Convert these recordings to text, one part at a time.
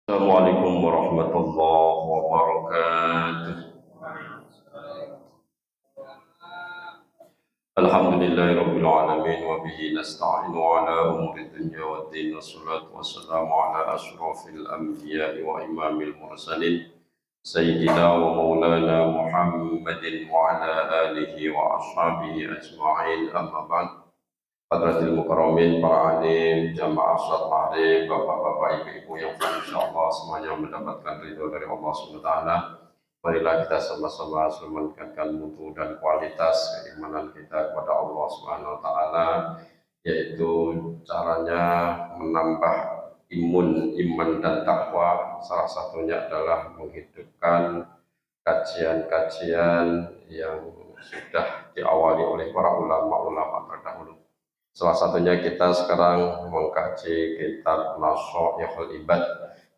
Assalamualaikum warahmatullahi wabarakatuh. Alhamdulillahirabbil alamin wa bihi nasta'inu ala umuri dunya waddin wassalatu wassalamu ala asyrafil anbiya'i wa imamil mursalin sayyidina wa maulana Muhammadin wa ala alihi wa ashabihi ajma'in amma ba'd. Hadratil mukarramin, para alim, jamaah salat maghrib, bapak-bapak, ibu-ibu yang insyaallah semuanya mendapatkan ridho dari Allah Subhanahu wa taala. Marilah kita sama-sama meningkatkan mutu dan kualitas keimanan kita kepada Allah Subhanahu wa taala, yaitu caranya menambah iman dan takwa. Salah satunya adalah menghidupkan kajian-kajian yang sudah diawali oleh para ulama-ulama terdahulu. Salah satunya kita sekarang mengkaji kitab Nasoihul Ibad,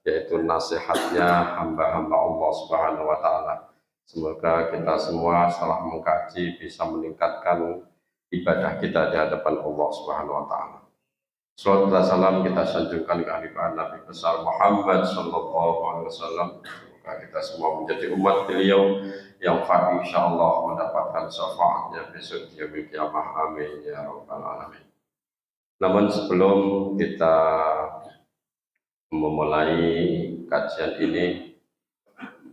yaitu nasihatnya hamba-hamba Allah Subhanahu wa taala. Semoga kita semua setelah mengkaji bisa meningkatkan ibadah kita di hadapan Allah Subhanahu wa taala. Salawat dan salam kita sanjungkan ke hadirat Nabi besar Muhammad sallallahu alaihi wasallam. Semoga kita semua menjadi umat beliau yang insyaallah mendapatkan syafaatnya besok di yaumil qiyamah. Amin ya rabbal alamin. Namun sebelum kita memulai kajian ini,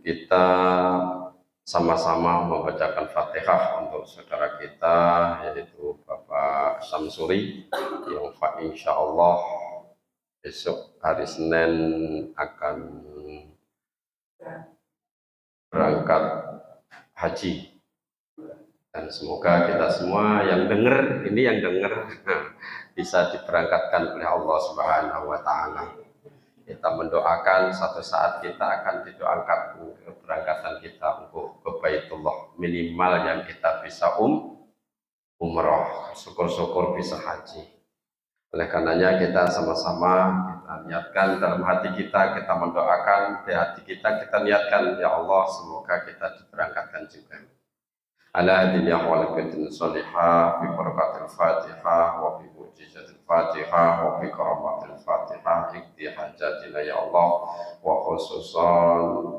kita sama-sama membacakan Fatihah untuk saudara kita, yaitu Bapak Samsuri, yang insya Allah besok hari Senin akan berangkat haji. Dan semoga kita semua yang dengar, ini yang dengar bisa diberangkatkan oleh Allah Subhanahu wa taala. Kita mendoakan satu saat kita akan didoakan keberangkatan kita untuk ke Baitullah, minimal yang kita bisa umroh, syukur-syukur bisa haji. Oleh karenanya kita sama-sama kita niatkan dalam hati kita mendoakan, di hati kita niatkan, ya Allah semoga kita diberangkatkan juga. Ala hadhihi ahwalatin salihah fi barakatil Fatihah wa fi mujizatil Fatihah wa fi karamatil Fatihah ikti hajatina ya Allah, wa khususan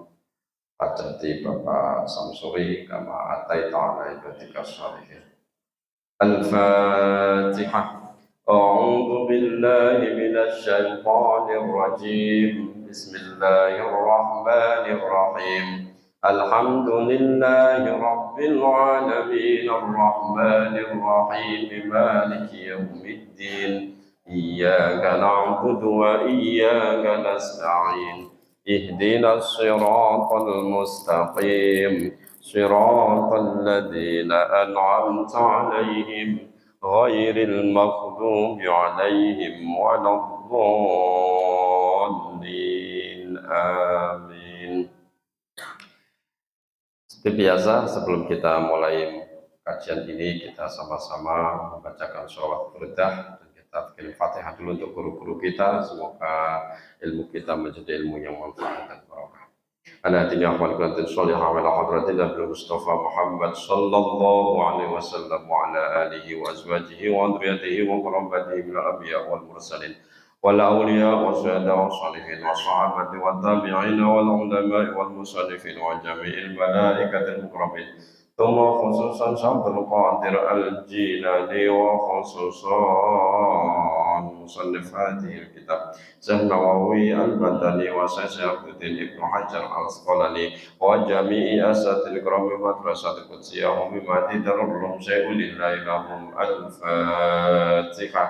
hajati Bapak Samsuri kama ataita ala ibadika sholihin. Al-Fatihah. A'udzu billahi minasy syaithanir rajim. Bismillahirrahmanirrahim. Alhamdulillahi rabbil alamin arrahmanir rahim maliki yaumiddin iyyaka na'budu wa iyyaka nasta'in ihdinas siratal mustaqim siratal ladzina an'amta 'alaihim ghairil maghdubi 'alaihim waladdallin. Amin. Seperti biasa, sebelum kita mulai kajian ini, kita sama-sama membacakan sholawat burdah dan kita bikin Fatihah dulu untuk guru-guru kita. Semoga ilmu kita menjadi ilmu yang manfaat dan barokah. Ana hadinya akhwal kulantin sholihah wa ala hadratin Nabi Mustafa Muhammad sallallahu alaihi wasallam wa ala alihi wa azwajihi wa dhurriyyatihi wa qurrabatihi minal anbiya wal mursalin والأولياء والشهداء والصالحين والصحابة والتابعين والعلماء والمصنفين وجميع الملائكة المقربين ثم خصوصا شاب القادر الجيلاني وخصوصا مصنف هذه الكتاب شيخ النووي البدني وشيخ عبد الدين ابن حجر العسقلاني وجميع أساتذة الكرام بمدرسة القدسية وبما تدرهم شيء لله لهم. الفاتحة.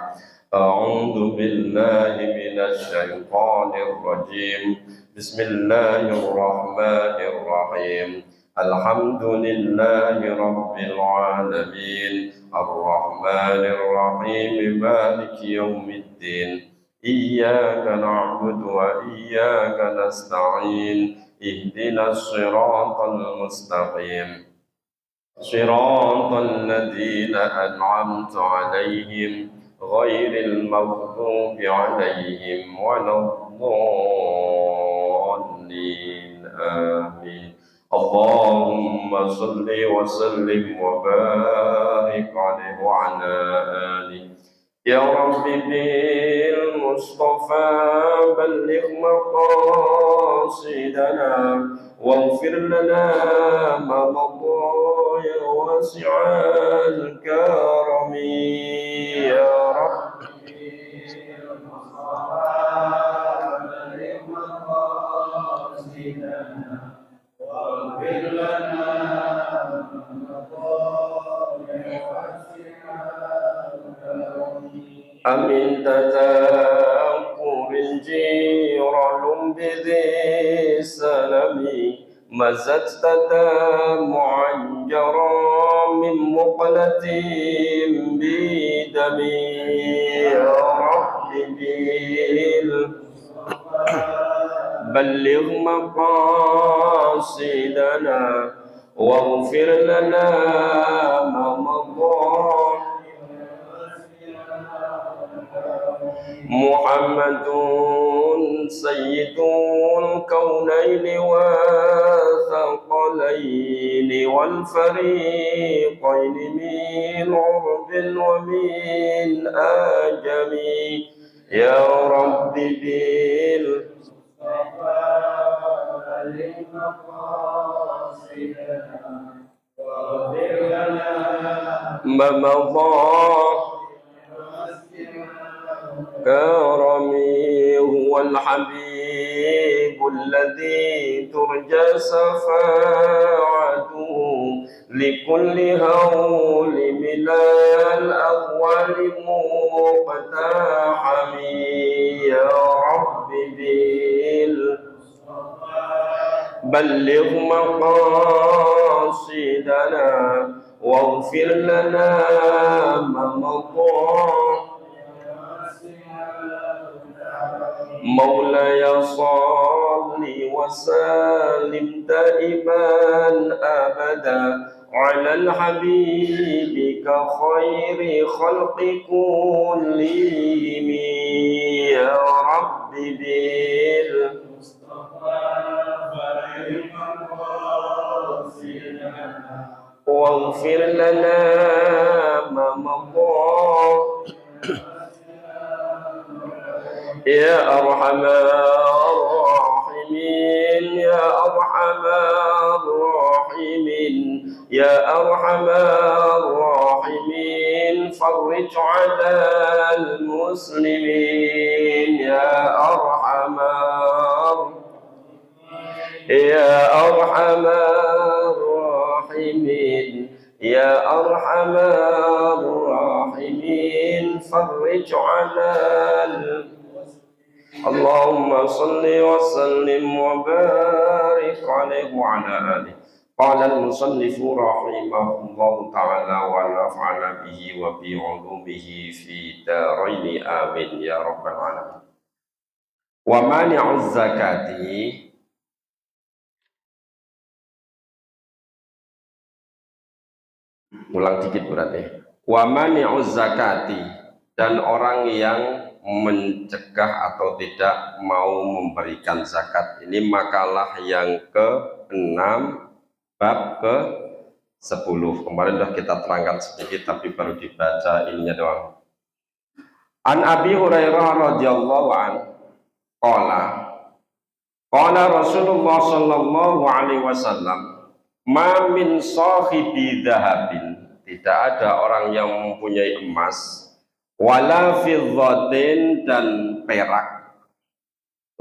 أعوذ بالله من الشيطان الرجيم. بسم الله الرحمن الرحيم. الحمد لله رب العالمين الرحمن الرحيم مالك يوم الدين إياك نعبد وإياك نستعين اهدنا الصراط المستقيم صراط الذين أنعمت عليهم غير المغضوب عليهم ولا الضالين. آمين. اللهم صل وسلم وبارك عليه وعلى آله. يا رب بالمصطفى بلغ مقام واغفر لنا ما مضى يا واسع الكرم يا رب. أمن تذكر جيران بذي سلم مزجت دمعا جرى من مقلة بدمي يا رب بلغ مقاصدنا واغفر لنا ما مضى. محمد سيد الكونين والثقلين والفريقين من عرب ومن آجم يا رب ما مضى كرمي هو الحبيب الذي ترجى شفاعته لكل هول من الأهوال مقتحم يا رب بلغ مقاصدنا واغفر لنا ما مضى. مولاي صل وسلم دائما أبدا على الحبيب كخير خلق كلهم يا رب واغفر لنا ما مضى يا أرحم الراحمين يا أرحم الراحمين يا أرحم الراحمين فرج على المسلمين يا أرحم الراحمين يا أرحم الراحمين فرج على اللهم صل وسلم وبارك عليه وعلى آله. قال المصنف رحمه الله تعالى ونفعنا به وبعلومه في دارين آمين يا رب العالمين. ومانع الزكاة ulang dikit berarti. Wa mani'uz zakati, dan orang yang mencegah atau tidak mau memberikan zakat. Ini makalah yang ke-6 bab ke-10. Kemarin sudah kita terangkan sedikit tapi baru dibaca ininya doang. An Abi Hurairah radhiyallahu an qala Rasulullah sallallahu alaihi wasallam ma min sahibi dhahabin, tidak ada orang yang mempunyai emas, wala fiddatin, dan perak,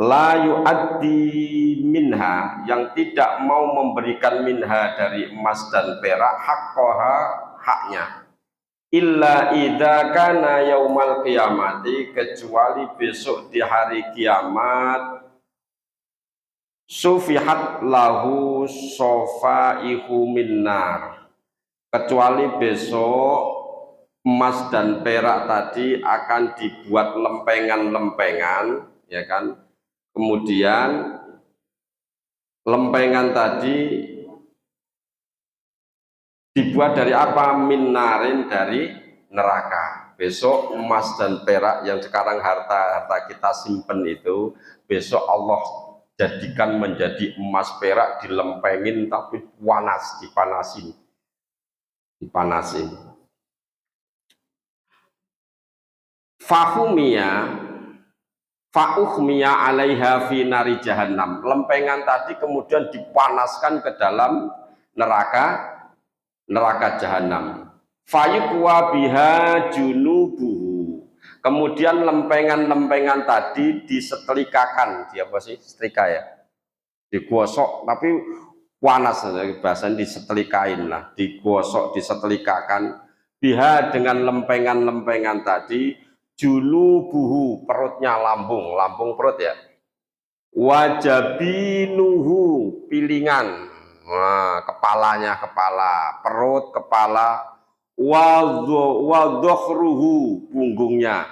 la yu'addi minha, yang tidak mau memberikan minha dari emas dan perak, haqqaha, haknya, illa idza kana yaumal qiyamati, kecuali besok di hari kiamat, sufihat lahu sofaihu minnar, kecuali besok emas dan perak tadi akan dibuat lempengan-lempengan, ya kan? Kemudian lempengan tadi dibuat dari apa? Minarin, dari neraka. Besok emas dan perak yang sekarang harta kita simpen itu, besok Allah jadikan menjadi emas perak, dilempengin tapi panas, dipanasin. Fahumia Fa'ukhmiya 'alaiha fi nari jahannam. Lempengan tadi kemudian dipanaskan ke dalam neraka jahanam. Fayuqwa biha junubuhu. Kemudian lempengan-lempengan tadi disetrikakan. Dia apa sih? Setrika ya. Digosok tapi panas, bahasanya disetrikain lah, digosok, disetrikakan biha dengan lempengan-lempengan tadi, junubuhu, perutnya, lambung perut ya, wajabinuhu, pilingan, nah, kepalanya, perut, kepala, wadzohruhu, punggungnya.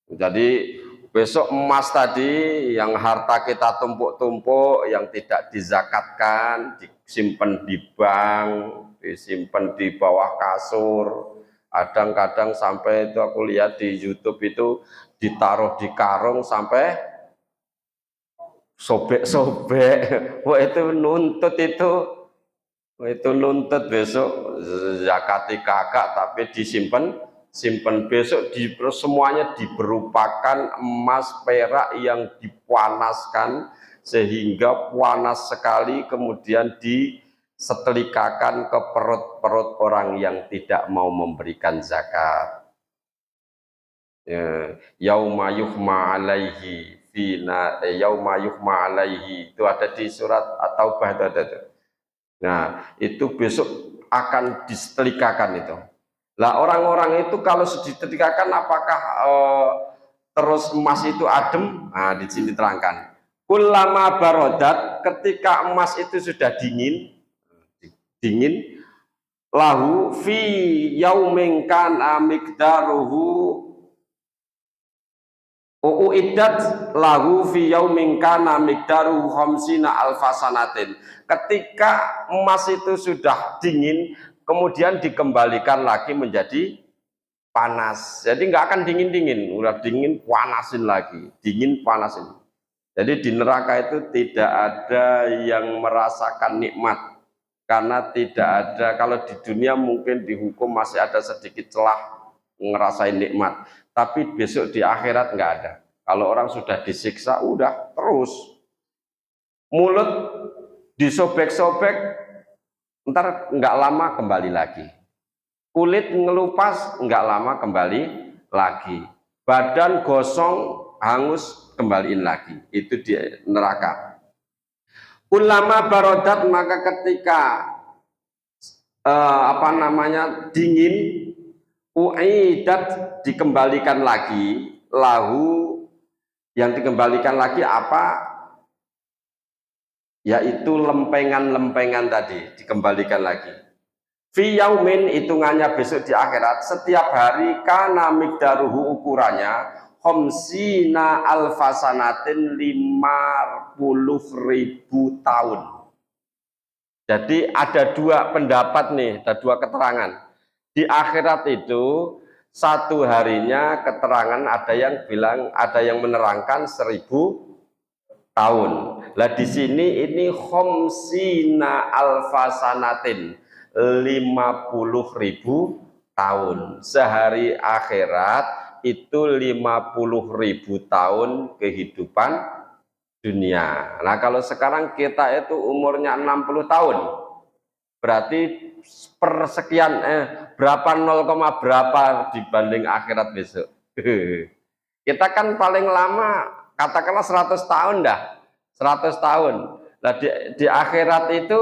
Jadi besok emas tadi yang harta kita tumpuk-tumpuk, yang tidak dizakatkan, disimpan di bank, disimpan di bawah kasur, kadang-kadang sampai itu aku lihat di YouTube itu ditaruh di karung sampai sobek-sobek. Wah itu nuntut besok zakati kakak, tapi disimpan besok semuanya diberupakan emas perak yang dipanaskan sehingga panas sekali, kemudian disetrikakan ke perut-perut orang yang tidak mau memberikan zakat. Yauma yuhma alaihi yauma yuhma alaihi, itu ada di surat At-Taubah itu ada. Nah, itu besok akan disetrikakan itu. Lah orang-orang itu kalau disetrikakan apakah terus emas itu adem? Nah, di sini terangkan. Kullama barodat, ketika emas itu sudah dingin, lahu fi yaumin kana miqdaruhu uiddat lahu fi yaumin kana miqdaruhu khamsina alfasanatin. Ketika emas itu sudah dingin, kemudian dikembalikan lagi menjadi panas. Jadi nggak akan dingin-dingin, udah dingin panasin lagi, dingin panasin. Jadi di neraka itu tidak ada yang merasakan nikmat, karena tidak ada. Kalau di dunia mungkin dihukum masih ada sedikit celah ngerasain nikmat, tapi besok di akhirat nggak ada. Kalau orang sudah disiksa, udah terus mulut disobek-sobek, ntar nggak lama kembali lagi. Kulit ngelupas, nggak lama kembali lagi. Badan gosong, hangus, kembaliin lagi. Itu di neraka. Ulama barodat, maka ketika dingin, uidat, dikembalikan lagi, lahu, yang dikembalikan lagi apa? Yaitu lempengan-lempengan tadi dikembalikan lagi. Fi yaumin, hitungannya besok di akhirat, setiap hari kana miqdaruhu, ukurannya khamsina alfasanatin, 50.000 tahun. Jadi ada dua pendapat nih, ada dua keterangan. Di akhirat itu satu harinya keterangan, ada yang bilang, ada yang menerangkan 1000 tahun. Lah di sini ini khamsina alfasanatin, 50.000 tahun. Sehari akhirat itu 50.000 tahun kehidupan dunia. Nah kalau sekarang kita itu umurnya 60 tahun, berarti persekian berapa 0, berapa dibanding akhirat besok. Kita kan paling lama katakanlah 100 tahun dah, 100 tahun. Nah di akhirat itu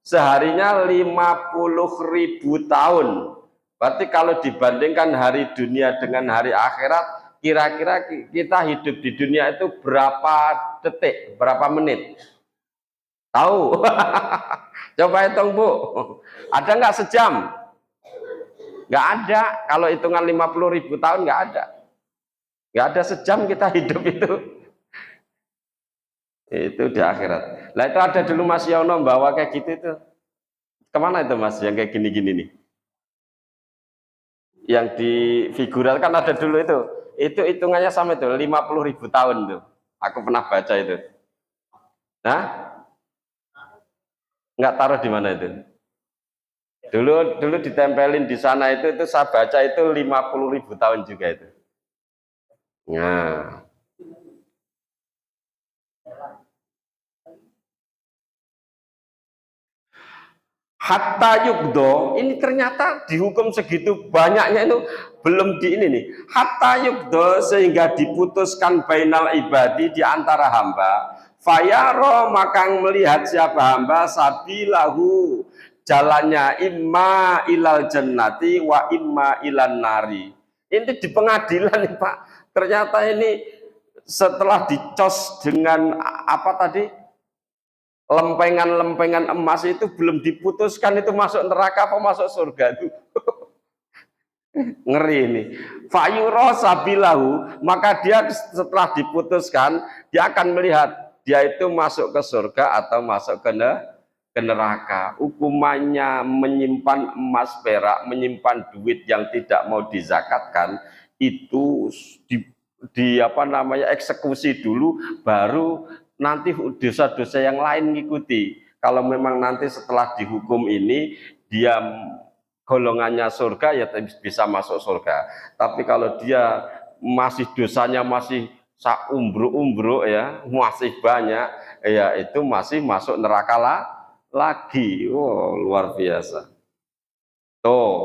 seharinya 50.000 tahun. Berarti kalau dibandingkan hari dunia dengan hari akhirat, kira-kira kita hidup di dunia itu berapa detik, berapa menit? Tahu? Coba hitung, Bu. Ada nggak sejam? Nggak ada. Kalau hitungan 50.000 tahun nggak ada. Nggak ada sejam kita hidup itu. Itu di akhirat. Lah itu ada dulu Mas Yono bawa kayak gitu itu. Kemana itu Mas yang kayak gini-gini nih? Yang difiguralkan ada dulu itu. Itu hitungannya sama itu 50.000 tahun tuh. Aku pernah baca itu. Nah, nggak taruh di mana itu. Dulu ditempelin di sana itu saya baca itu 50.000 tahun juga itu. Nah, Hatta yugdo, ini ternyata dihukum segitu banyaknya itu belum di ini nih. Hatta yugdo, sehingga diputuskan bainal ibadi di antara hamba. Fayaro, maka melihat siapa hamba sabilahu, jalannya imma ilal jannati wa imma ilan nari. Ini di pengadilan nih Pak. Ternyata ini setelah dicos dengan apa tadi? Lempengan-lempengan emas itu belum diputuskan itu masuk neraka apa masuk surga itu. Ngeri ini. Fayuro sabilahu, maka dia setelah diputuskan dia akan melihat dia itu masuk ke surga atau masuk ke neraka. Hukumannya menyimpan emas perak, menyimpan duit yang tidak mau dizakatkan itu di apa namanya eksekusi dulu, baru nanti dosa-dosa yang lain ngikuti. Kalau memang nanti setelah dihukum ini dia golongannya surga, ya bisa masuk surga. Tapi kalau dia masih dosanya masih umbruk-umbruk ya, masih banyak, ya itu masih masuk neraka lagi. Oh, luar biasa. Tuh,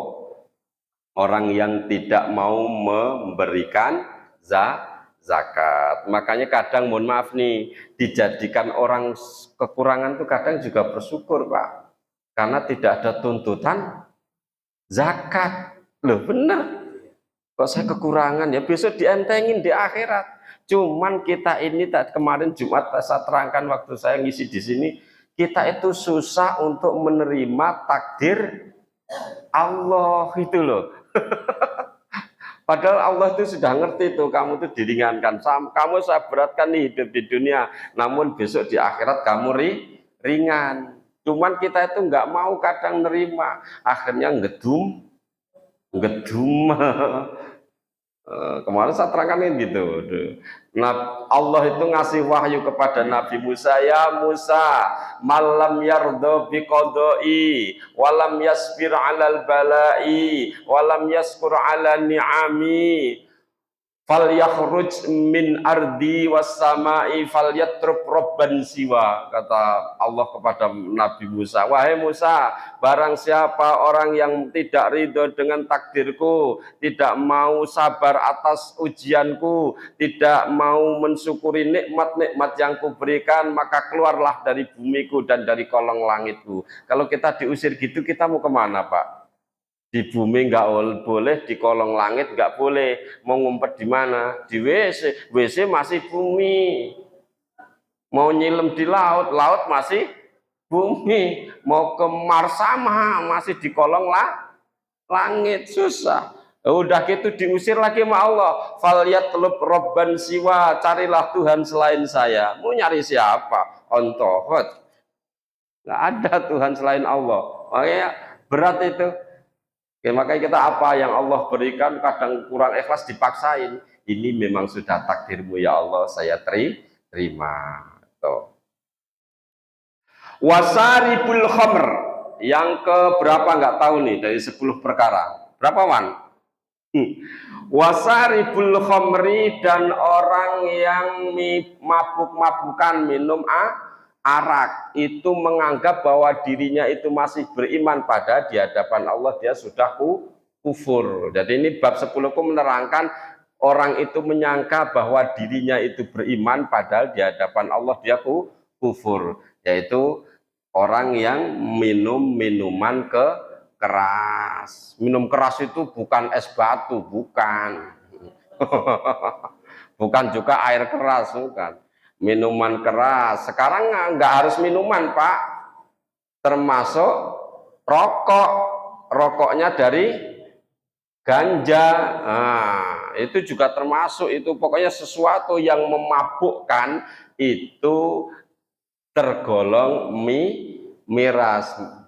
orang yang tidak mau memberikan zakat. Makanya kadang mohon maaf nih, dijadikan orang kekurangan tuh kadang juga bersyukur Pak, karena tidak ada tuntutan zakat. Loh bener, kok saya kekurangan ya besok dientengin di akhirat. Cuman kita ini kemarin Jumat saya terangkan waktu saya ngisi di sini, kita itu susah untuk menerima takdir Allah itu loh. Padahal Allah itu sudah ngerti tuh, kamu tuh diringankan. Kamu saya beratkan nih hidup di dunia, namun besok di akhirat kamu ringan. Cuman kita itu nggak mau kadang nerima, akhirnya ngedum. Kemarin saya terangkan gitu. Nah, Allah itu ngasih wahyu kepada Nabi Musa, ya Musa, malam yardo biqodoi, walam yasbir alal balai, walam yaskur ala ni'ami, fal yakhruj min ardi was samai fal yatrub robban siwa. Kata Allah kepada Nabi Musa, wahai Musa, barang siapa orang yang tidak ridho dengan takdirku, tidak mau sabar atas ujianku, tidak mau mensyukuri nikmat-nikmat yang kuberikan, maka keluarlah dari bumiku dan dari kolong langitku. Kalau kita diusir gitu, kita mau kemana Pak? Di bumi nggak boleh, di kolong langit nggak boleh. Mau ngumpet di mana? Di WC. WC masih bumi. Mau nyilem di laut, laut masih bumi. Mau ke Mars sama, masih di kolong langit. Susah. Udah gitu diusir lagi sama Allah. Falyatlub robban siwa, carilah Tuhan selain saya. Mau nyari siapa? Ontohot. Nggak ada Tuhan selain Allah. Makanya berat itu. Oke, makanya kita apa yang Allah berikan kadang kurang ikhlas dipaksain. Ini memang sudah takdirmu ya Allah, saya terima. Tuh. Wasaribul khamr, yang ke berapa nggak tahu nih dari 10 perkara. Berapa Wan? Wasaribul khamri, dan orang yang mabuk-mabukan minum arak itu menganggap bahwa dirinya itu masih beriman, pada di hadapan Allah dia sudah kufur. Jadi ini bab 10 menerangkan orang itu menyangka bahwa dirinya itu beriman padahal di hadapan Allah dia kufur, yaitu orang yang minum minuman keras. Minum keras itu bukan es batu, bukan. Bukan juga air keras, bukan. Minuman keras. Sekarang nggak harus minuman Pak, termasuk rokok. Rokoknya dari ganja, nah, itu juga termasuk. Itu pokoknya sesuatu yang memabukkan itu tergolong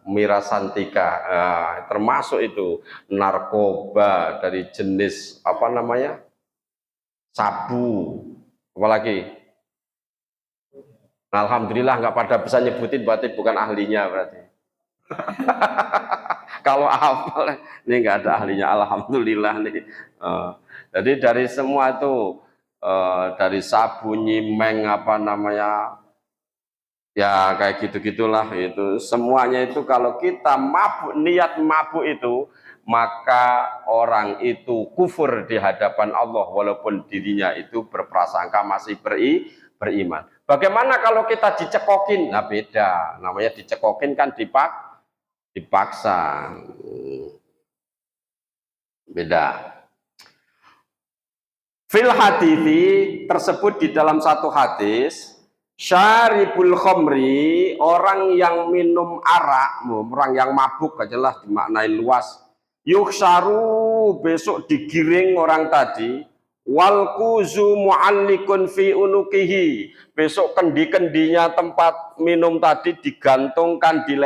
mirasantika, nah, termasuk itu narkoba dari jenis apa namanya, sabu, apalagi. Alhamdulillah nggak pada bisa nyebutin, berarti bukan ahlinya berarti. Kalau hafal ini nggak ada ahlinya, alhamdulillah nih. Jadi dari semua itu, dari sabu, nyimeng, apa namanya, Ya kayak gitu-gitulah itu. Semuanya itu kalau kita mabuk, niat mabuk itu, maka orang itu kufur di hadapan Allah walaupun dirinya itu berprasangka masih beriman. Bagaimana kalau kita dicekokin? Nah beda, namanya dicekokin kan dipaksa. Beda. Fil hadithi tersebut di dalam satu hadis, syaribul khomri, orang yang minum arak, orang yang mabuk ajalah dimaknai luas. Yuksharu, besok digiring orang tadi. Wal kuzu mu'allikun fi unukihi, besok kendi-kendinya tempat minum tadi digantungkan di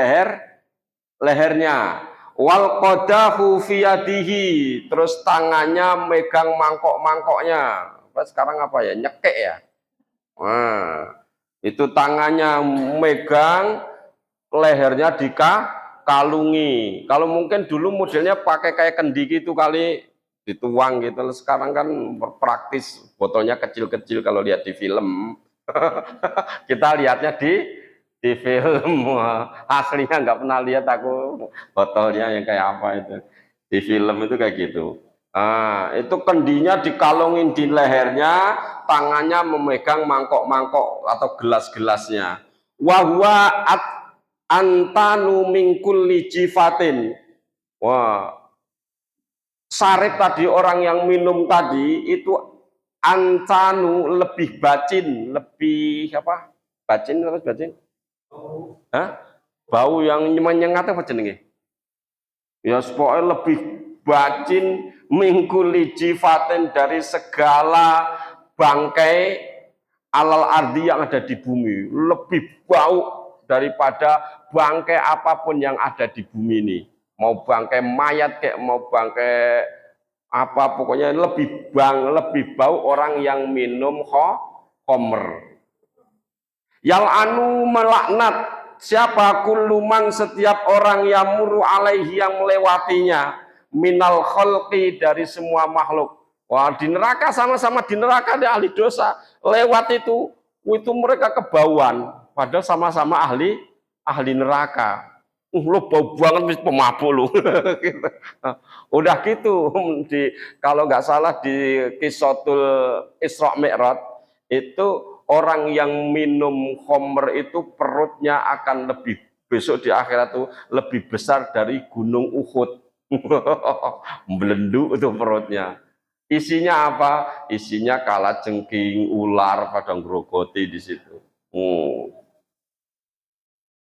lehernya. Wal qadahu fiyadihi, terus tangannya megang mangkok-mangkoknya. Sekarang apa ya, nyekek ya. Nah, itu tangannya megang, lehernya dikalungi. Kalau mungkin dulu modelnya pakai kayak kendi gitu kali, dituang gitu. Sekarang kan praktis, botolnya kecil-kecil kalau lihat di film. Kita lihatnya di film, aslinya nggak pernah lihat aku botolnya yang kayak apa itu. Di film itu kayak gitu. Itu kendinya dikalungin di lehernya, tangannya memegang mangkok-mangkok atau gelas-gelasnya. Wahwa antanu mingkul lijifatin. Wah, sarip tadi orang yang minum tadi itu antanu lebih bacin, lebih apa? Bacin terus bacin? Hah? Bau yang menyengat apa jenenge? Ya pokoknya lebih bacin mingkuli jifaten dari segala bangkai alal ardi yang ada di bumi, lebih bau daripada bangkai apapun yang ada di bumi ini. Mau bangkai mayat kayak mau bangkai apa, pokoknya lebih bau orang yang minum khamr. Yal anu melaknat siapa kuluman setiap orang yang muru alaihi yang melewatinya minal kholqi dari semua makhluk. Wah, di neraka sama-sama di neraka ada ahli dosa. Lewat itu mereka kebauan padahal sama-sama ahli neraka. Lo bau banget mis pemabuk lo. Gitu. Udah gitu kalau nggak salah di Qisatul Isra Mi'raj itu orang yang minum khamr itu perutnya akan lebih, besok di akhirat itu lebih besar dari gunung Uhud. Belenduk itu perutnya. Isinya apa? Isinya kalajengking, ular pada ngrogoti di situ.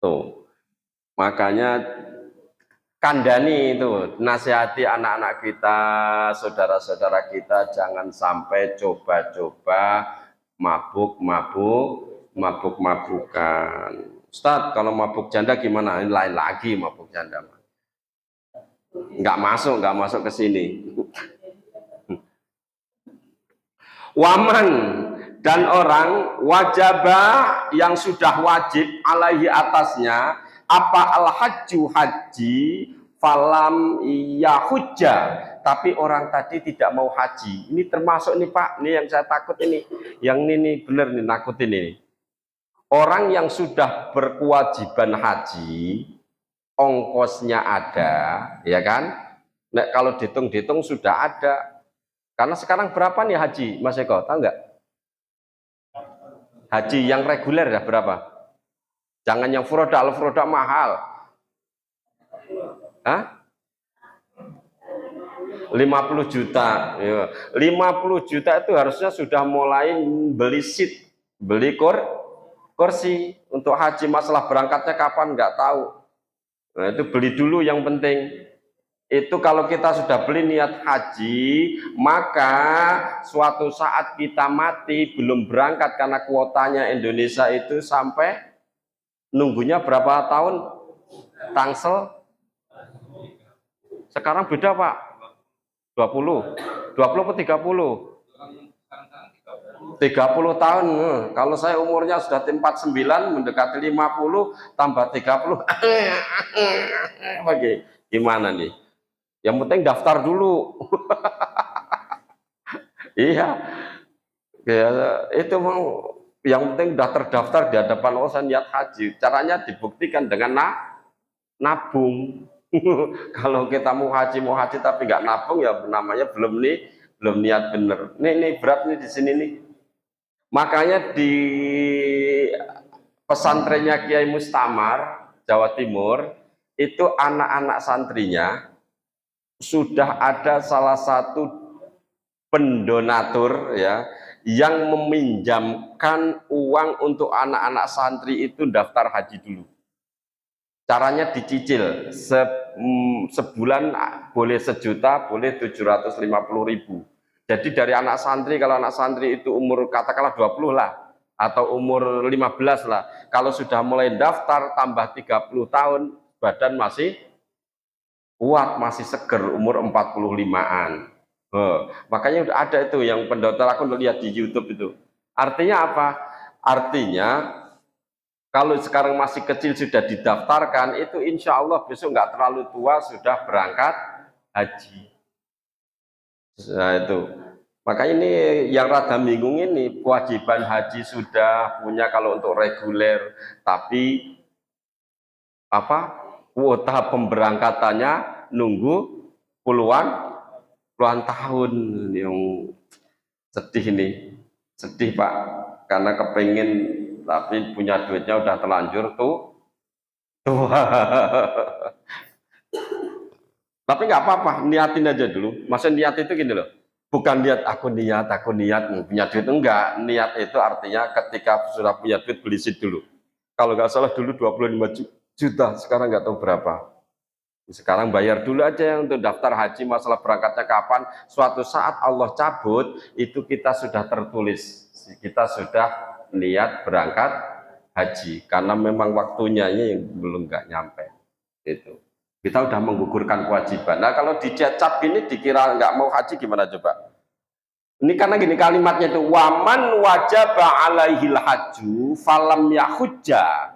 Tuh. Makanya kandani itu, nasihati anak-anak kita, saudara-saudara kita, jangan sampai coba-coba mabuk-mabukan. Ustadz, kalau mabuk janda gimana? Ini lain lagi mabuk janda. Nggak masuk ke sini. Waman, dan orang wajibah yang sudah wajib alaihi atasnya apa al-hajju haji falam yahujja, tapi orang tadi tidak mau haji. Ini termasuk nih Pak, ini yang saya takut ini. Yang ini benar nih nakutin ini. Orang yang sudah berkewajiban haji, ongkosnya ada, ya kan? Nah, kalau dihitung-hitung sudah ada. Karena sekarang berapa nih haji, Mas Eko? Tahu nggak? Haji yang reguler ya berapa? Jangan yang furoda mahal. Hah? 50 juta. 50 juta itu harusnya sudah mulai beli seat, beli kursi untuk haji. Masalah berangkatnya kapan nggak tahu. Nah, itu beli dulu yang penting. Itu kalau kita sudah beli niat haji, maka suatu saat kita mati belum berangkat karena kuotanya Indonesia itu sampai nunggunya berapa tahun? Tangsel. Sekarang beda Pak. 20 atau 30? 30 tahun. Kalau saya umurnya sudah 49, mendekati 50, tambah 30. Oke, gimana nih? Yang penting daftar dulu. Iya. Ya, itu mau Yang penting udah terdaftar di hadapan Allah, saya niat haji. Caranya dibuktikan dengan nabung. Kalau kita mau haji tapi nggak nabung, ya namanya belum niat bener. Nih berat nih di sini nih. Makanya di pesantrennya Kiai Mustamar Jawa Timur itu anak-anak santrinya sudah ada salah satu pendonatur ya yang meminjamkan uang untuk anak-anak santri itu daftar haji dulu. Caranya dicicil sebulan boleh 1.000.000, boleh 750.000. Jadi dari anak santri, kalau anak santri itu umur katakanlah 20 lah atau umur 15 lah, kalau sudah mulai daftar tambah 30 tahun badan masih kuat, masih seger, umur 45-an. Makanya udah ada itu yang pendaftar, aku lihat di YouTube itu. Artinya apa? Artinya kalau sekarang masih kecil sudah didaftarkan, itu insya Allah besok nggak terlalu tua sudah berangkat haji. Nah itu. Makanya ini yang rada bingung ini, kewajiban haji sudah punya kalau untuk reguler, tapi apa kuota pemberangkatannya nunggu puluhan tahun. Yang sedih nih, sedih Pak, karena kepengen tapi punya duitnya udah terlanjur tuh. Tapi nggak apa-apa, niatin aja dulu. Maksudnya niat itu gini loh, bukan niat aku niat punya duit, enggak. Niat itu artinya ketika sudah punya duit beli SIM dulu. Kalau nggak salah dulu 25 juta, sekarang nggak tahu berapa. Sekarang bayar dulu aja untuk daftar haji, masalah berangkatnya kapan. Suatu saat Allah cabut, itu kita sudah tertulis, kita sudah niat berangkat haji, karena memang waktunya yang belum nggak nyampe. Itu kita udah menggugurkan kewajiban. Nah kalau dicap gini dikira nggak mau haji gimana coba? Ini karena gini kalimatnya itu, waman wajaba alaihil haju falam yahujja.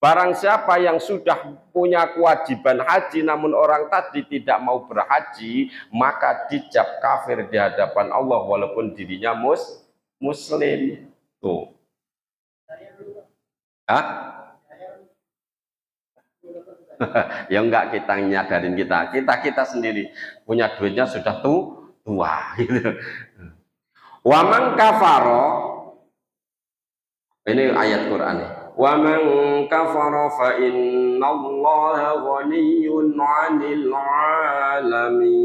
Barang siapa yang sudah punya kewajiban haji namun orang tadi tidak mau berhaji, maka dicap kafir di hadapan Allah walaupun dirinya muslim. Tuh. Hah? Ya enggak, kita nyadarin kita sendiri punya duitnya sudah tua gitu. Wa man kafaro, ini ayat Quran nih. Wa man kafara fa innallaha ghaniyyun 'anil 'alamin.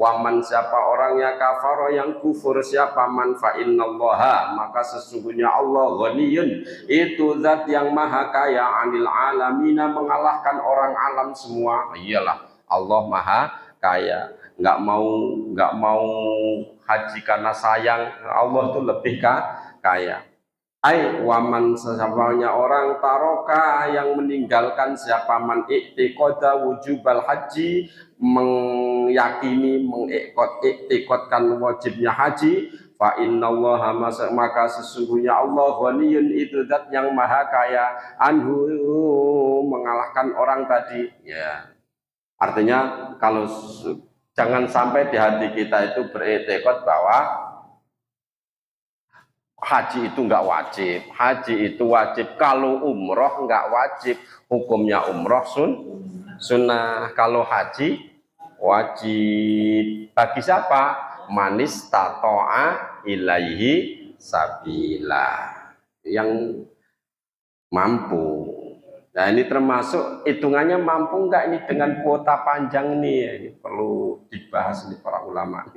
Waman siapa orangnya kafaro yang kufur, siapa man fa innallaha, maka sesungguhnya Allah ghaniyun, itu zat yang maha kaya, 'anil 'alamina, mengalahkan orang alam semua. Iyalah Allah maha kaya. Nggak mau haji karena sayang, Allah itu lebih kaya. Ai waman sesapanya orang taroka yang meninggalkan, siapa man i'tiqada wujubal haji, meyakini mengiktikadkan wajibnya haji, fa innallaha, maka sesungguhnya Allah ghaniyun, itu zat yang maha kaya, anhu, mengalahkan orang tadi ya. Artinya kalau jangan sampai di hati kita itu beriktikad bahwa haji itu enggak wajib. Haji itu wajib, kalau umroh enggak wajib. Hukumnya umroh sunnah, kalau haji wajib. Bagi siapa? Manis tato'a ilaihi sabila, yang mampu. Nah ini termasuk hitungannya mampu enggak ini dengan kuota panjang nih ya. Ini perlu dibahas nih para ulama.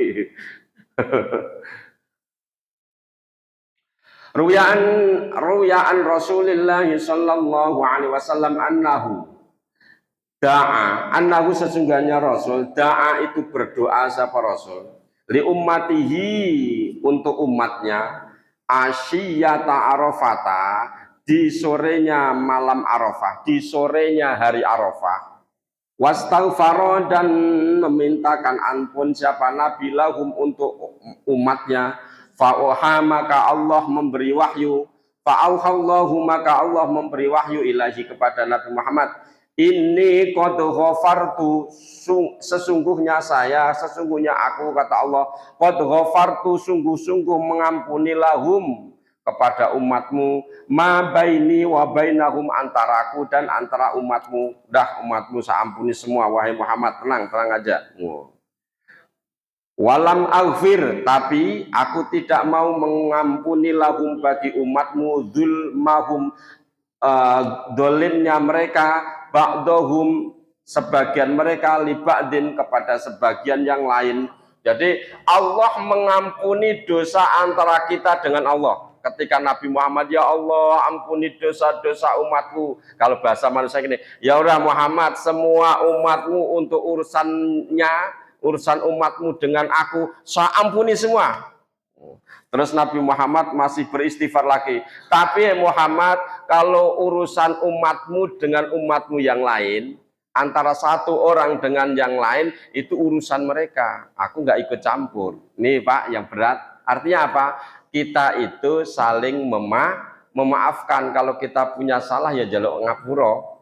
Ruyaan Rasulullah sallallahu alaihi wasallam annahu sesungguhnya Rasul da'a itu berdoa, siapa Rasul, li ummatihi, untuk umatnya, asyiyata arafata, di sorenya malam Arafah, di sorenya hari Arafah, wastaghfaro, dan memintakan ampun siapa Nabi lahum, untuk umatnya, fa'uha, maka Allah memberi wahyu, fa'auhallahu, maka Allah memberi wahyu ilahi, kepada Nabi Muhammad, ini qad ghafartu, sesungguhnya aku, kata Allah, qad ghafartu, sungguh-sungguh mengampuni lahum, kepada umatmu ma baini wa bainahum, antaraku dan antara umatmu. Dah umatmu saya ampuni semua wahai Muhammad, tenang aja. Walam aghfir, tapi aku tidak mau mengampuni lahum bagi umatmu zulmahum, dolimnya mereka, ba'dohum sebagian mereka, liba'din kepada sebagian yang lain. Jadi Allah mengampuni dosa antara kita dengan Allah. Ketika Nabi Muhammad, ya Allah ampuni dosa-dosa umatku. Kalau bahasa manusia gini, ya udah Muhammad, semua umatmu untuk urusan umatmu dengan aku, saya ampuni semua. Terus Nabi Muhammad masih beristighfar lagi. Tapi Muhammad, kalau urusan umatmu dengan umatmu yang lain, antara satu orang dengan yang lain, itu urusan mereka. Aku nggak ikut campur. Nih Pak, yang berat. Artinya apa? Kita itu saling memaafkan. Kalau kita punya salah ya jaluk ngapura.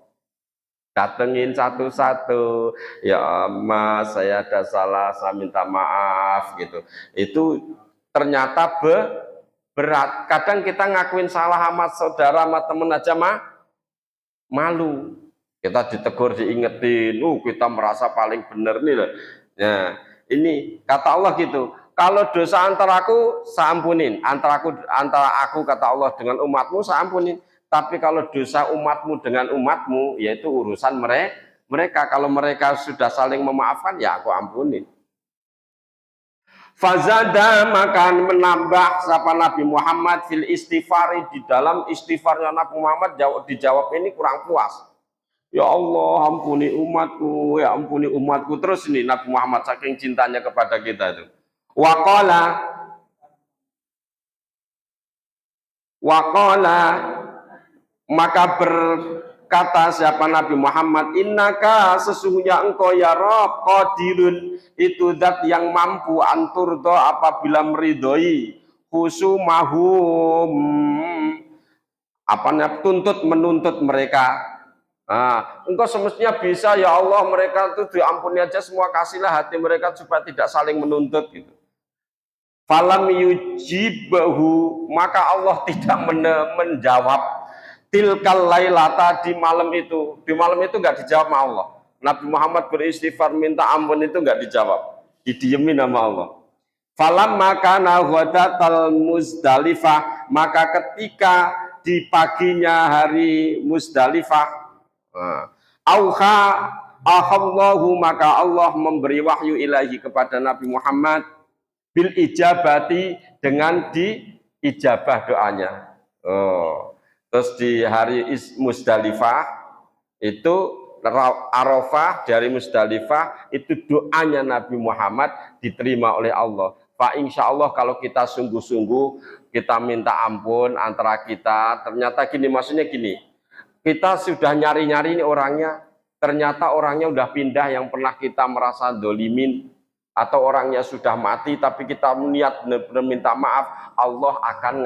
Datengin satu-satu, ya Mas saya ada salah, saya minta maaf gitu. Itu ternyata berat. Kadang kita ngakuin salah sama saudara, sama temen aja malu. Kita ditegur, diingetin, kita merasa paling benar nih loh. Nah, ini kata Allah gitu. Kalau dosa antara aku, saya ampunin. Antara aku kata Allah dengan umatmu, saya ampunin. Tapi kalau dosa umatmu dengan umatmu, yaitu urusan mereka. Kalau mereka sudah saling memaafkan, ya aku ampunin. Fazada, maka menambah siapa Nabi Muhammad fil istighfari, di dalam istighfarnya Nabi Muhammad dijawab ini kurang puas. Ya Allah ampuni umatku, ya ampuni umatku. Terus ini Nabi Muhammad saking cintanya kepada kita itu. Waqala maka berkata siapa Nabi Muhammad, innaka sesungguhnya engkau ya Rabb qadirun, itu zat yang mampu anturdo apabila meridhoi husumahum, menuntut mereka. Nah, engkau semestinya bisa ya Allah, mereka itu diampuni aja semua, kasihlah hati mereka supaya tidak saling menuntut gitu. Falam yujibahu, maka Allah tidak menjawab tilkal lailata, di malam itu nggak dijawab sama Allah. Nabi Muhammad beristighfar minta ampun itu nggak dijawab, didiemin sama Allah. Falam maka nahwadatal Muzdalifah, maka ketika di paginya hari Muzdalifah, auhallahu, maka Allah memberi wahyu ilahi kepada Nabi Muhammad bil ijabati, dengan diijabah doanya. Terus di hari Muzdalifah itu Arafah, dari Muzdalifah itu doanya Nabi Muhammad diterima oleh Allah. Pak, insya Allah kalau kita sungguh-sungguh kita minta ampun antara kita, ternyata gini, maksudnya gini, kita sudah nyari-nyari ini orangnya, ternyata orangnya udah pindah yang pernah kita merasa dolimin, atau orangnya sudah mati tapi kita niat benar-benar minta maaf, Allah akan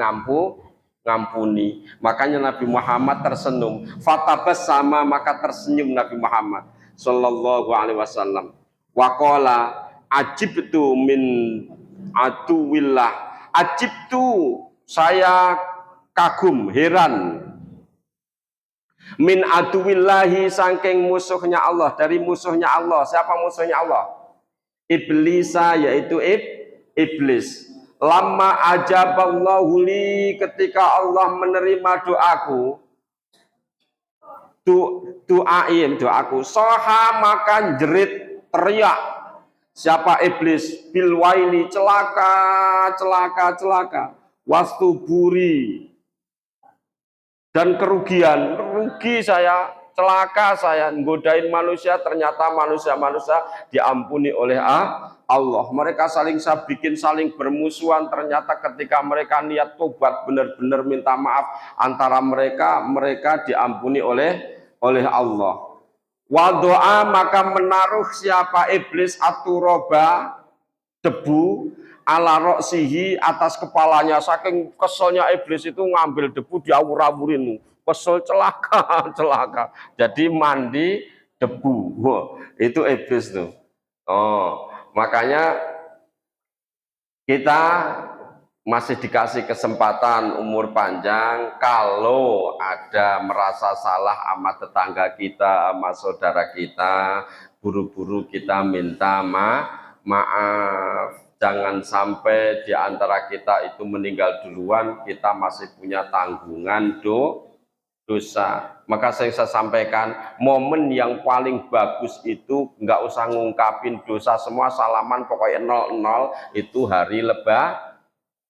ngampuni. Makanya Nabi Muhammad tersenyum, fatabassama, maka tersenyum Nabi Muhammad sallallahu alaihi wasallam. Waqala ajibtu min aduwillah, ajibtu, saya kagum, heran, min aduwillahi, saking musuhnya Allah, dari musuhnya Allah. Siapa musuhnya Allah? Iblisa, yaitu iblis. Lama ajaballahu li, ketika Allah menerima doaku, doaku, soha, maka jerit, teriak siapa iblis, bilwaili, celaka, wastuburi, dan kerugian, rugi saya, celaka saya, nggodain manusia, ternyata manusia diampuni oleh Allah. Mereka saling bermusuhan, ternyata ketika mereka niat tobat benar-benar minta maaf antara mereka diampuni oleh Allah. Wadoa, maka menaruh siapa iblis aturoba, debu, ala roksihi, atas kepalanya. Saking keselnya iblis itu ngambil debu diawur-awurin, kesel, celaka. Jadi mandi debu. Itu iblis tuh. Makanya kita masih dikasih kesempatan umur panjang, kalau ada merasa salah sama tetangga kita, sama saudara kita, buru-buru kita minta maaf. Jangan sampai di antara kita itu meninggal duluan, kita masih punya tanggungan dosa. Maka saya sampaikan, momen yang paling bagus itu nggak usah ngungkapin dosa, semua salaman pokoknya 00, itu hari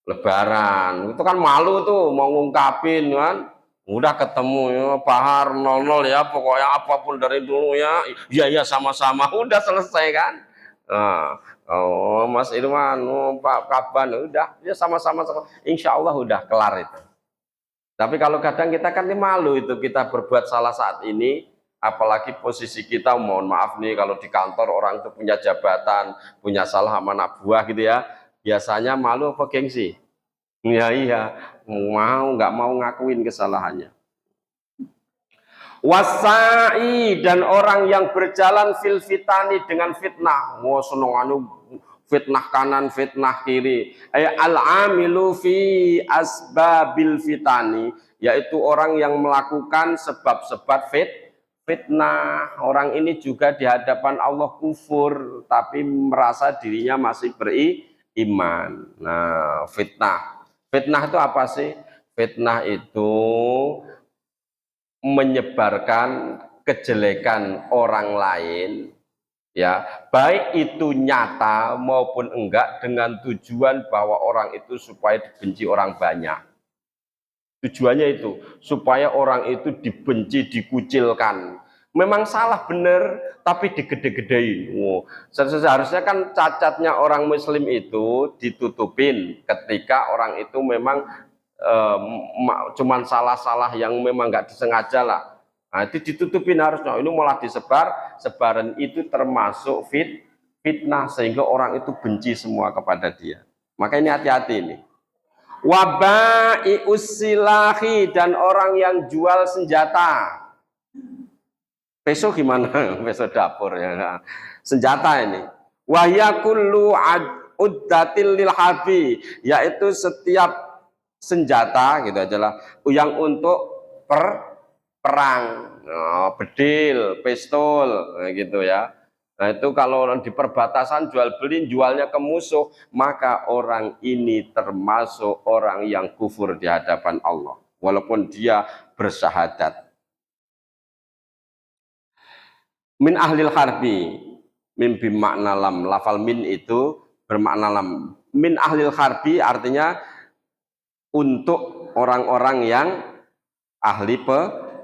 Lebaran. Itu kan malu tuh mau ngungkapin kan. Udah ketemu ya, Bahar 00 ya, pokoknya apapun dari dulu ya. Iya sama-sama, udah selesai kan. Nah, oh Mas Irwan, oh, Pak Kaban, udah ya sama-sama, insya Allah udah kelar itu. Tapi kalau kadang kita kan malu itu, kita berbuat salah saat ini, apalagi posisi kita, mohon maaf nih, kalau di kantor orang itu punya jabatan, punya salah sama anak buah gitu ya, biasanya malu apa gengsi? Iya, nggak mau ngakuin kesalahannya. Wasai, dan orang yang berjalan fil fitani dengan fitnah. Wah, seneng fitnah kanan, fitnah kiri. Al-amilu fi asbabil fitani, yaitu orang yang melakukan sebab-sebab fitnah. Orang ini juga di hadapan Allah kufur, tapi merasa dirinya masih beriman. Nah, fitnah. Fitnah itu apa sih? Fitnah itu menyebarkan kejelekan orang lain, ya, baik itu nyata maupun enggak, dengan tujuan bahwa orang itu supaya dibenci orang banyak. Tujuannya itu supaya orang itu dibenci, dikucilkan. Memang salah benar, tapi digede-gedein. Wow. Seharusnya kan cacatnya orang Muslim itu ditutupin ketika orang itu memang cuman salah-salah yang memang nggak disengaja lah. Nah, itu ditutupin harusnya. Ini malah sebaran itu termasuk fitnah, sehingga orang itu benci semua kepada dia. Maka ini hati-hati ini. Wabai usilahi, dan orang yang jual senjata. Peso gimana? Peso dapur ya. Senjata ini. Wahyakullu uddatil lil harbi, yaitu setiap senjata gitu aja lah, yang untuk perang, bedil, pistol, gitu ya. Nah itu kalau orang di perbatasan jual beli, jualnya ke musuh, maka orang ini termasuk orang yang kufur di hadapan Allah, walaupun dia bersyahadat. Min ahlil harbi, min bimakna lam, lafal min itu bermakna lam. Min ahlil harbi artinya untuk orang-orang yang ahli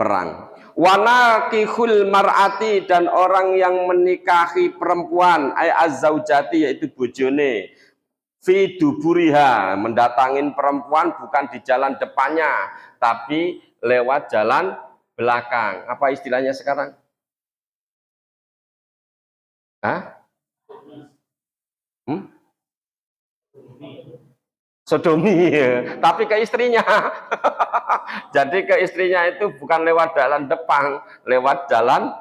perang. Wanakihul mar'ati, dan orang yang menikahi perempuan, ay azzaujati, yaitu bojone, fi duburiha, mendatangin perempuan bukan di jalan depannya, tapi lewat jalan belakang. Apa istilahnya sekarang? Hah? Sodomi, tapi ke istrinya. Jadi ke istrinya itu bukan lewat jalan depan, lewat jalan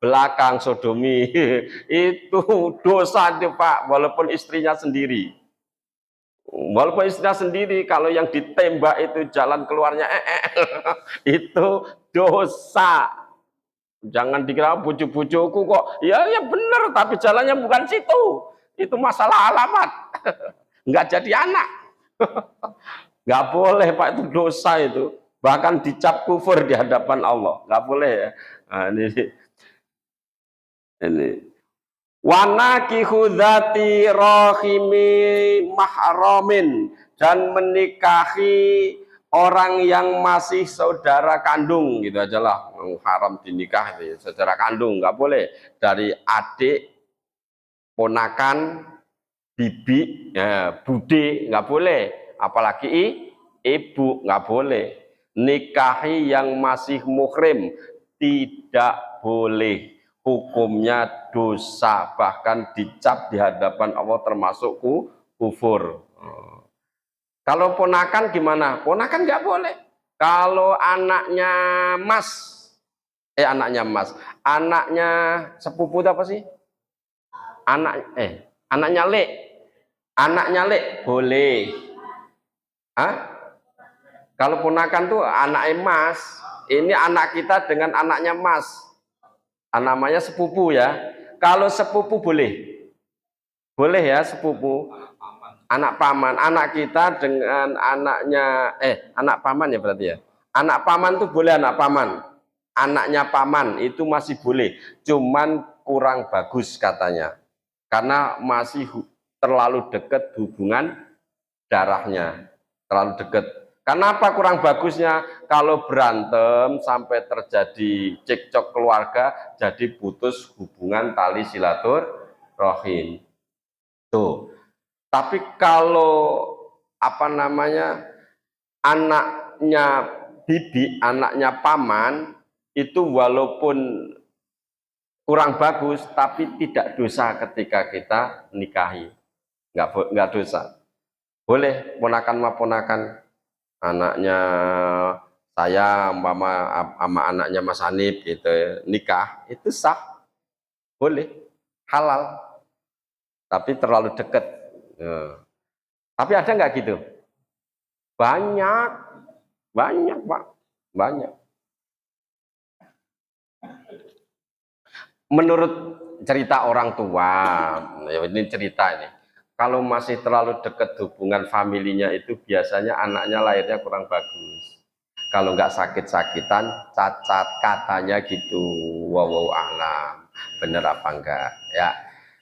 belakang, sodomi. Itu dosa itu Pak, walaupun istrinya sendiri. Walaupun istrinya sendiri, kalau yang ditembak itu jalan keluarnya itu dosa. Jangan dikira bucu-bucuku kok. Ya benar, tapi jalannya bukan situ. Itu masalah alamat. Nggak jadi anak. Nggak boleh Pak, itu dosa itu, bahkan dicap kufur di hadapan Allah, nggak boleh ya. Nah, ini wanakihu dzati rahimi mahramin, dan menikahi orang yang masih saudara kandung, gitu aja lah, haram dinikah itu, saudara kandung nggak boleh, dari adik, ponakan, bibi, ya, bude nggak boleh, apalagi ibu nggak boleh. Nikahi yang masih muhrim tidak boleh, hukumnya dosa, bahkan dicap di hadapan Allah termasuk kufur. Kalau ponakan gimana? Ponakan nggak boleh. Kalau anaknya anaknya sepupu itu apa sih? Anaknya Lek boleh. Hah? Kalau ponakan tuh anak emas. Ini anak kita dengan anaknya Mas. Namanya sepupu ya. Kalau sepupu boleh. Boleh ya sepupu. Anak paman. Anak kita dengan anaknya anak paman ya berarti ya. Anak paman tuh boleh anak paman. Anaknya paman itu masih boleh. Cuman kurang bagus katanya. Karena masih terlalu dekat hubungan darahnya. Terlalu dekat. Kenapa kurang bagusnya? Kalau berantem sampai terjadi cekcok keluarga, jadi putus hubungan tali silaturahim. Tuh. Tapi kalau apa namanya anaknya bibi, anaknya paman itu walaupun kurang bagus, tapi tidak dosa ketika kita nikahi. Nggak dosa. Boleh ponakan anaknya saya sama anaknya Mas Hanif gitu nikah itu sah, boleh, halal, tapi terlalu dekat. Tapi ada nggak gitu? Banyak Pak, banyak. Menurut cerita orang tua, ya ini cerita ini. Kalau masih terlalu dekat hubungan familinya itu biasanya anaknya lahirnya kurang bagus. Kalau nggak sakit-sakitan, cacat katanya gitu. Wow alam, bener apa enggak? Ya,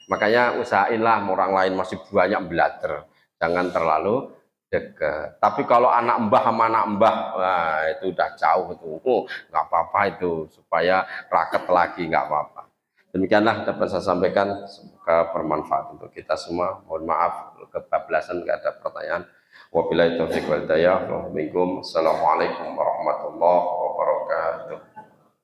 makanya usahainlah orang lain masih banyak belajar, jangan terlalu dekat. Tapi kalau anak mbah sama anak mbah, wah itu udah jauh tuh. Nggak apa-apa itu supaya raket lagi nggak apa-apa. Demikianlah dapat saya sampaikan, semoga bermanfaat untuk kita semua. Mohon maaf kebablasan, nggak ada pertanyaan. Wabillahi taufiq wal hidayah. Assalamualaikum warahmatullahi wabarakatuh.